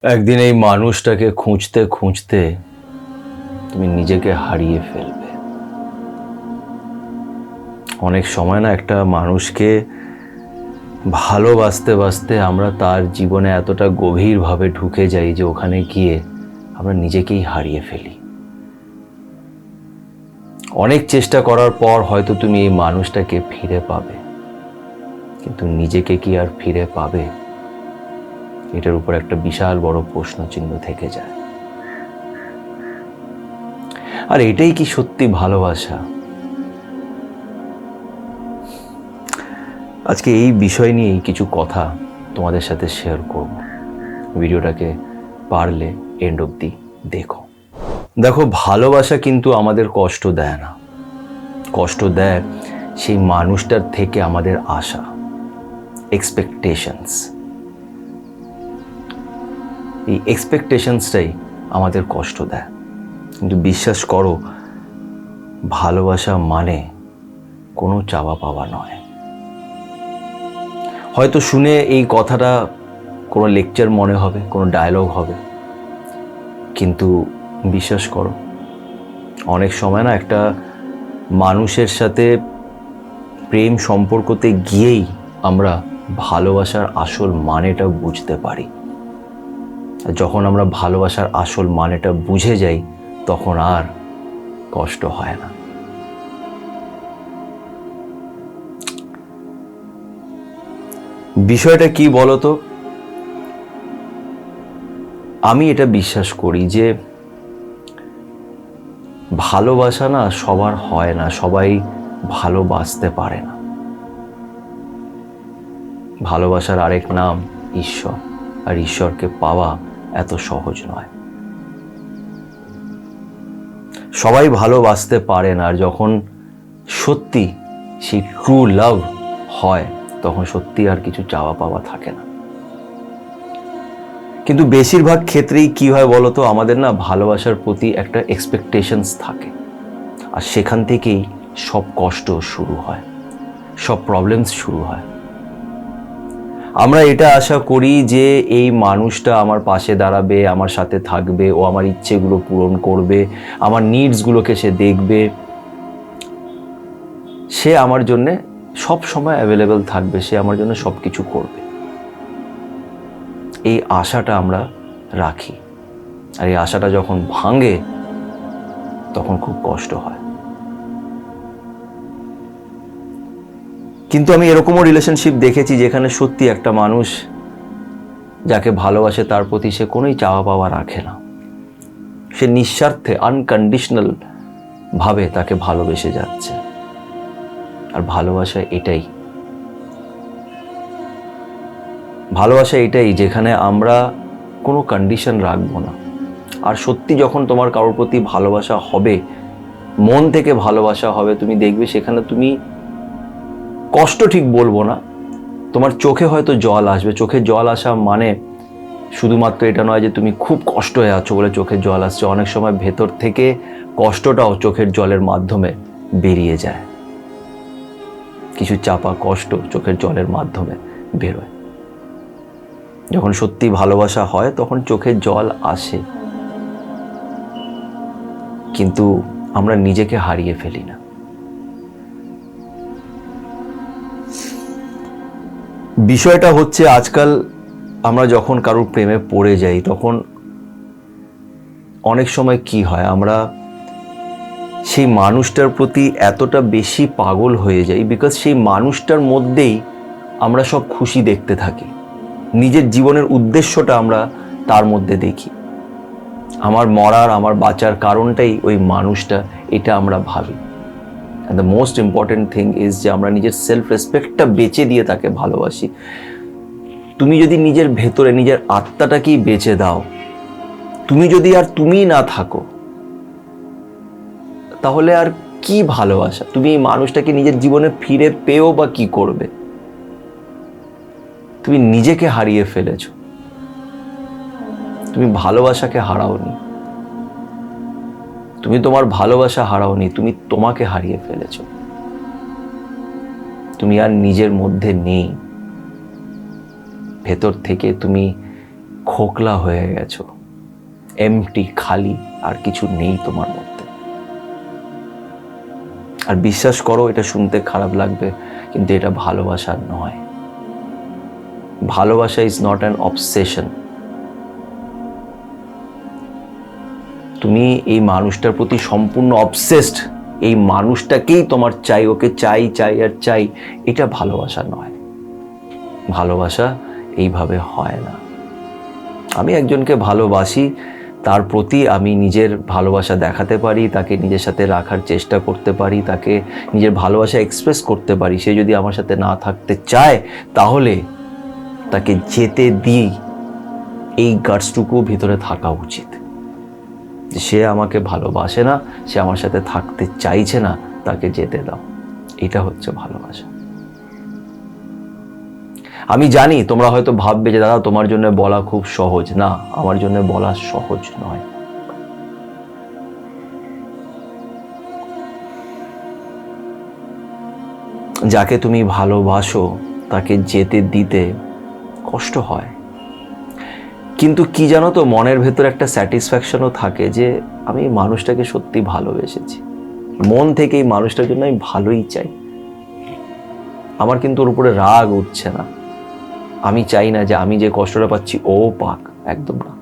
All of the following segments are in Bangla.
একদিন এই মানুষটাকে খুঁজতে খুঁজতে তুমি নিজেকে হারিয়ে ফেলবে। অনেক সময় না একটা মানুষকে ভালোবাসতে বাসতে আমরা তার জীবনে এতটা গভীরভাবে ঢুকে যাই যে ওখানে গিয়ে আমরা নিজেকেই হারিয়ে ফেলি। অনেক চেষ্টা করার পর হয়তো তুমি এই মানুষটাকে ফিরে পাবে, কিন্তু নিজেকে কি আর ফিরে পাবে? এটার উপর একটা বিশাল বড় প্রশ্নচিহ্ন থেকে যায়। আর এটাই কি সত্যি ভালোবাসা? আজকে এই বিষয় নিয়েই কিছু কথা তোমাদের সাথে শেয়ার করব। ভিডিওটাকে পারলে এন্ড অবধি দেখো। দেখো, ভালোবাসা কিন্তু আমাদের কষ্ট দেয় না। কষ্ট দেয় সেই মানুষটার থেকে আমাদের আশা, এক্সপেকটেশনস। এই এক্সপেকটেশনসটাই আমাদের কষ্ট দেয়। কিন্তু বিশ্বাস করো, ভালোবাসা মানে কোনো চাওয়া পাওয়া নয়। হয়তো শুনে এই কথাটা কোনো লেকচার মনে হবে, কোনো ডায়লগ হবে, কিন্তু বিশ্বাস করো, অনেক সময় না একটা মানুষের সাথে প্রেম সম্পর্কতে গিয়েই আমরা ভালোবাসার আসল মানেটা বুঝতে পারি। আর যখন আমরা ভালোবাসার আসল মানেটা বুঝে যাই, তখন আর কষ্ট হয় না। বিষয়টা কি বলতো? আমি এটা বিশ্বাস করি যে ভালোবাসা না সবার হয় না, সবাই ভালোবাসতে পারে না। ভালোবাসার আরেক নাম ঈশ্বর, আর ঈশ্বরকে পাওয়া এত সহজ নয়। সবাই ভালোবাসতে পারে না, আর যখন সত্যি সেই ট্রু লাভ হয়, তখন সত্যি আর কিছু চাওয়া পাওয়া থাকে না। কিন্তু বেশিরভাগ ক্ষেত্রেই কি হয় বলতো, আমাদের না ভালোবাসার প্রতি একটা এক্সপেকটেশনস থাকে, আর সেখান থেকেই সব কষ্ট শুরু হয়, সব প্রবলেমস শুরু হয়। আমরা এটা আশা করি যে এই মানুষটা আমার পাশে দাঁড়াবে, আমার সাথে থাকবে, ও আমার ইচ্ছেগুলো পূরণ করবে, আমার নিডসগুলোকে সে দেখবে, সে আমার জন্যে সব সময় অ্যাভেলেবেল থাকবে, সে আমার জন্য সব কিছু করবে। এই আশাটা আমরা রাখি, আর এই আশাটা যখন ভাঙে তখন খুব কষ্ট হয়। কিন্তু আমি এরকমও রিলেশনশিপ দেখেছি যেখানে সত্যি একটা মানুষ যাকে ভালোবাসে তার প্রতি সে কোনোই চাওয়া পাওয়া রাখে না। সে নিঃস্বার্থে আনকন্ডিশনাল ভাবে তাকে ভালোবেসে যাচ্ছে। আর ভালোবাসা এটাই, ভালোবাসা এটাই যেখানে আমরা কোনো কন্ডিশন রাখবো না। আর সত্যি যখন তোমার কারোর প্রতি ভালোবাসা হবে, মন থেকে ভালোবাসা হবে, তুমি দেখবে সেখানে তুমি কষ্ট ঠিক বলবো না, তোমার চোখে হয়তো জল আসবে। চোখে জল আসা মানে শুধুমাত্র এটা নয় যে তুমি খুব কষ্ট হয়ে আছো বলে চোখের জল আসছে। অনেক সময় ভেতর থেকে কষ্টটাও চোখের জলের মাধ্যমে বেরিয়ে যায়। কিছু চাপা কষ্ট চোখের জলের মাধ্যমে বেরোয়। যখন সত্যি ভালোবাসা হয় তখন চোখের জল আসে, কিন্তু আমরা নিজেকে হারিয়ে ফেলি না। বিষয়টা হচ্ছে, আজকাল আমরা যখন কারোর প্রেমে পড়ে যাই তখন অনেক সময় কি হয়, আমরা সেই মানুষটার প্রতি এতটা বেশি পাগল হয়ে যাই, বিকজ সেই মানুষটার মধ্যেই আমরা সব খুশি দেখতে থাকি। নিজের জীবনের উদ্দেশ্যটা আমরা তার মধ্যে দেখি। আমার মরার, আমার বাঁচার কারণটাই ওই মানুষটা, এটা আমরা ভাবি। And the most important thing is যে আমরা নিজের সেলফ রেসপেক্টটা বেচে দিয়ে তাকে ভালোবাসি। তুমি যদি নিজের ভেতরে নিজের আত্মাটাকেই বেচে দাও, তুমি যদি আর তুমিই না থাকো, তাহলে আর কি ভালোবাসা? তুমি এই মানুষটাকে নিজের জীবনে ফিরে পেও বা কি করবে? তুমি নিজেকে হারিয়ে ফেলেছ, তুমি ভালোবাসাকে হারাওনি। তুমি তোমার ভালোবাসা হারাওনি, তুমি তোমাকে হারিয়ে ফেলেছ। তুমি আর নিজের মধ্যে নেই। ভেতর থেকে তুমি খোকলা হয়ে গেছো, এমটি, খালি, আর কিছু নেই তোমার মধ্যে। আর বিশ্বাস করো, এটা শুনতে খারাপ লাগবে, কিন্তু এটা ভালোবাসা নয়। ভালোবাসা ইজ নট অ্যান অবসেশন। তুমি এই মানুষটার প্রতি সম্পূর্ণ অবসেসড, এই মানুষটাকেই তোমার চাই, ওকে চাই চাই আর চাই, এটা ভালোবাসা নয়। ভালোবাসা এইভাবে হয় না। আমি একজনকে ভালোবাসি, তার প্রতি আমি নিজের ভালোবাসা দেখাতে পারি, তাকে নিজের সাথে রাখার চেষ্টা করতে পারি, তাকে নিজের ভালোবাসা এক্সপ্রেস করতে পারি। সে যদি আমার সাথে না থাকতে চায়, তাহলে তাকে যেতে দিই। এই গাটসটুকু ভিতরে থাকা উচিত। সে আমাকে ভালোবাসে না, সে আমার সাথে থাকতে চাইছে না, তাকে যেতে দাও। এটা হচ্ছে ভালোবাসা। আমি জানি তোমরা হয়তো ভাববে যে দাদা তোমার জন্য বলা খুব সহজ। না, আমার জন্য বলা সহজ নয়। যাকে তুমি ভালোবাসো তাকে যেতে দিতে কষ্ট হয়, কিন্তু কি জানো তো, মনের ভেতর একটা স্যাটিসফ্যাকশনও থাকে যে আমি মানুষটাকে সত্যি ভালোবেসেছি, মন থেকে এই মানুষটার জন্য আমি ভালোই চাই। আমার কিন্তু ওর উপরে রাগ উঠছে না। আমি চাই না যে আমি যে কষ্টটা পাচ্ছি ও পাক, একদম না।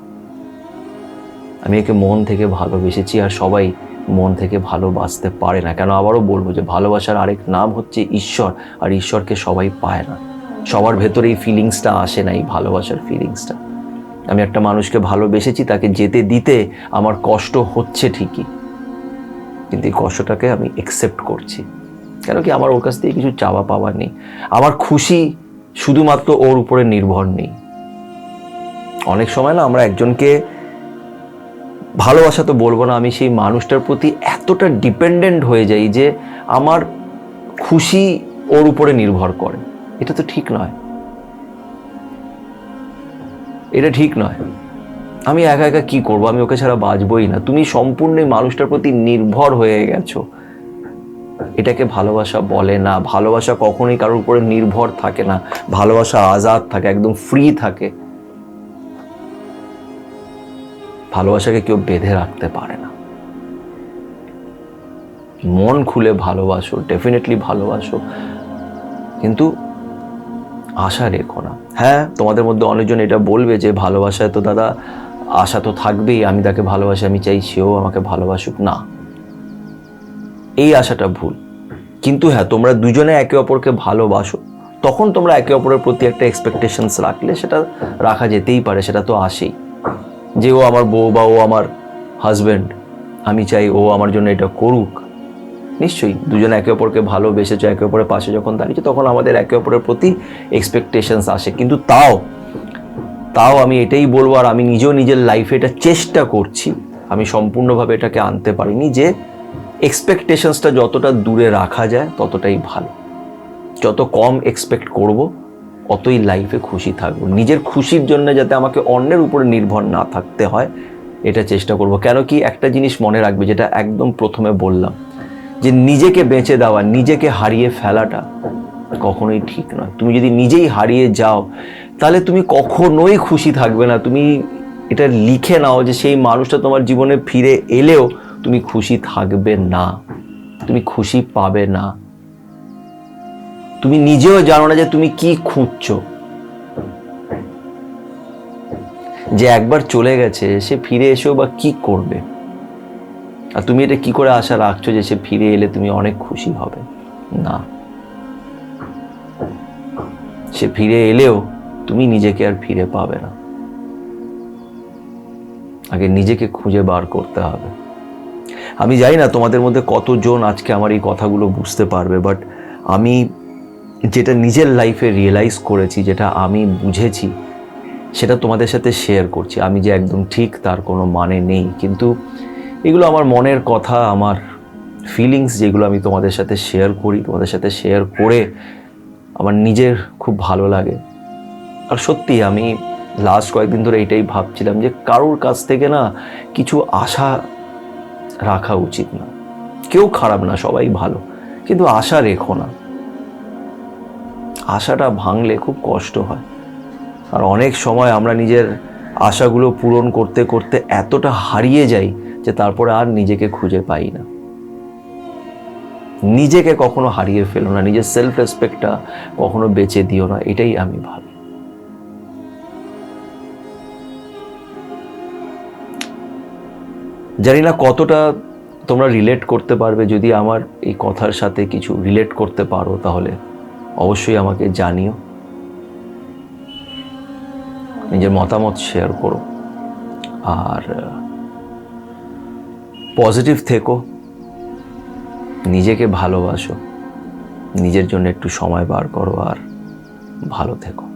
আমি একে মন থেকে ভালোবেসেছি, আর সবাই মন থেকে ভালোবাসতে পারে না। কেন আবারও বলবো যে ভালোবাসার আরেক নাম হচ্ছে ঈশ্বর, আর ঈশ্বরকে সবাই পায় না। সবার ভেতরে এই ফিলিংসটা আসে না, এই ভালোবাসার ফিলিংসটা। আমি একটা মানুষকে ভালোবেসেছি, তাকে যেতে দিতে আমার কষ্ট হচ্ছে ঠিকই, কিন্তু এই কষ্টটাকে আমি অ্যাকসেপ্ট করছি। কেন কি, আমার ওর কাছ থেকে কিছু চাওয়া পাওয়া নেই। আমার খুশি শুধুমাত্র ওর উপরে নির্ভর নেই। অনেক সময় না আমরা একজনকে ভালোবাসা তো বলবো না, আমি সেই মানুষটার প্রতি এতটা ডিপেন্ডেন্ট হয়ে যাই যে আমার খুশি ওর উপরে নির্ভর করে। এটা তো ঠিক নয়, এটা ঠিক নয়। আমি একা একা কি করবো, আমি ওকে ছাড়া বাঁচবই না। তুমি সম্পূর্ণ মানুষটার প্রতি নির্ভর হয়ে গেছো, এটাকে ভালোবাসা বলে না। ভালোবাসা কখনোই কারোর উপরে নির্ভর থাকে না। ভালোবাসা আজাদ থাকে, একদম ফ্রি থাকে। ভালোবাসাকে কেউ বেঁধে রাখতে পারে না। মন খুলে ভালোবাসো, ডেফিনেটলি ভালোবাসো, কিন্তু আশা রেখো না। হ্যাঁ, তোমাদের মধ্যে অনেকজন এটা বলবে যে ভালোবাসায় তো দাদা আশা তো থাকবেই, আমি তাকে ভালোবাসি, আমি চাই সেও আমাকে ভালোবাসুক। না, এই আশাটা ভুল। কিন্তু হ্যাঁ, তোমরা দুজনে একে অপরকে ভালোবাসো, তখন তোমরা একে অপরের প্রতি একটা এক্সপেকটেশনস রাখলে সেটা রাখা যেতেই পারে, সেটা তো আসেই। যে ও আমার বউ বা ও আমার হাজব্যান্ড, আমি চাই ও আমার জন্য এটা করুক। নিশ্চয়ই দুজনে একে অপরকে ভালোবেসেছো, একে অপরের পাশে যখন দাঁড়িয়েছো, তখন আমাদের একে অপরের প্রতি এক্সপেকটেশনস আসে। কিন্তু তাও আমি এটাই বলবো, আর আমি নিজেও নিজের লাইফে এটা চেষ্টা করছি, আমি সম্পূর্ণভাবে এটাকে আনতে পারিনি, যে এক্সপেকটেশনসটা যতটা দূরে রাখা যায় ততটাই ভালো। যত কম এক্সপেক্ট করব, অতই লাইফে খুশি থাকবো। নিজের খুশির জন্য যাতে আমাকে অন্যের উপরে নির্ভর না থাকতে হয়, এটা চেষ্টা করব। কেন কি, একটা জিনিস মনে রাখবে, যেটা একদম প্রথমে বললাম, যে নিজেকে বেঁচে দেওয়া, নিজেকে হারিয়ে ফেলাটা কখনোই ঠিক নয়। তুমি যদি নিজেই হারিয়ে যাও, তাহলে তুমি কখনোই খুশি থাকবে না। তুমি এটা লিখে নাও যে সেই মানুষটা তোমার জীবনে ফিরে এলেও তুমি খুশি থাকবে না, তুমি খুশি পাবে না। তুমি নিজেও জানো না যে তুমি কি খুঁজছো। যে একবার চলে গেছে, সে ফিরে এসেও বা কি করবে? আর তুমি এটা কি করে আশা রাখছো যে সে ফিরে এলে তুমি অনেক খুশি হবে? না, সে ফিরে এলেও তুমি নিজেকে আর ফিরে পাবে না। আগে নিজেকে খুঁজে বার করতে হবে। আমি জানি না তোমাদের মধ্যে কতজন আজকে আমার এই কথাগুলো বুঝতে পারবে, বাট আমি যেটা নিজের লাইফে রিয়েলাইজ করেছি, যেটা আমি বুঝেছি, সেটা তোমাদের সাথে শেয়ার করছি। আমি যে একদম ঠিক তার কোনো মানে নেই, কিন্তু এগুলো আমার মনের কথা, আমার ফিলিংস, যেগুলো আমি তোমাদের সাথে শেয়ার করি, তোমাদের সাথে শেয়ার করে আমার নিজের খুব ভালো লাগে। আর সত্যি আমি লাস্ট কয়েকদিন ধরে এটাই ভাবছিলাম যে কারোর কাছ থেকে না কিছু আশা রাখা উচিত না। কেউ খারাপ না, সবাই ভালো, কিন্তু আশা রেখো না। আশাটা ভাঙলে খুব কষ্ট হয়। আর অনেক সময় আমরা নিজের আশাগুলো পূরণ করতে করতে এতটা হারিয়ে যাই যে তারপরে আর নিজেকে খুঁজে পাই না। নিজেকে কখনো হারিয়ে ফেলো না, নিজের সেলফ রেসপেক্টটা কখনো বেচে দিও না, এটাই আমি ভাবি। জানি না কতটা তোমরা রিলেট করতে পারবে। যদি আমার এই কথার সাথে কিছু রিলেট করতে পারো তাহলে অবশ্যই আমাকে জানিও, নিজের মতামত শেয়ার করো। আর পজিটিভ থেকো, নিজেকে ভালোবাসো, নিজের জন্য একটু সময় বার করো, আর ভালো থেকো।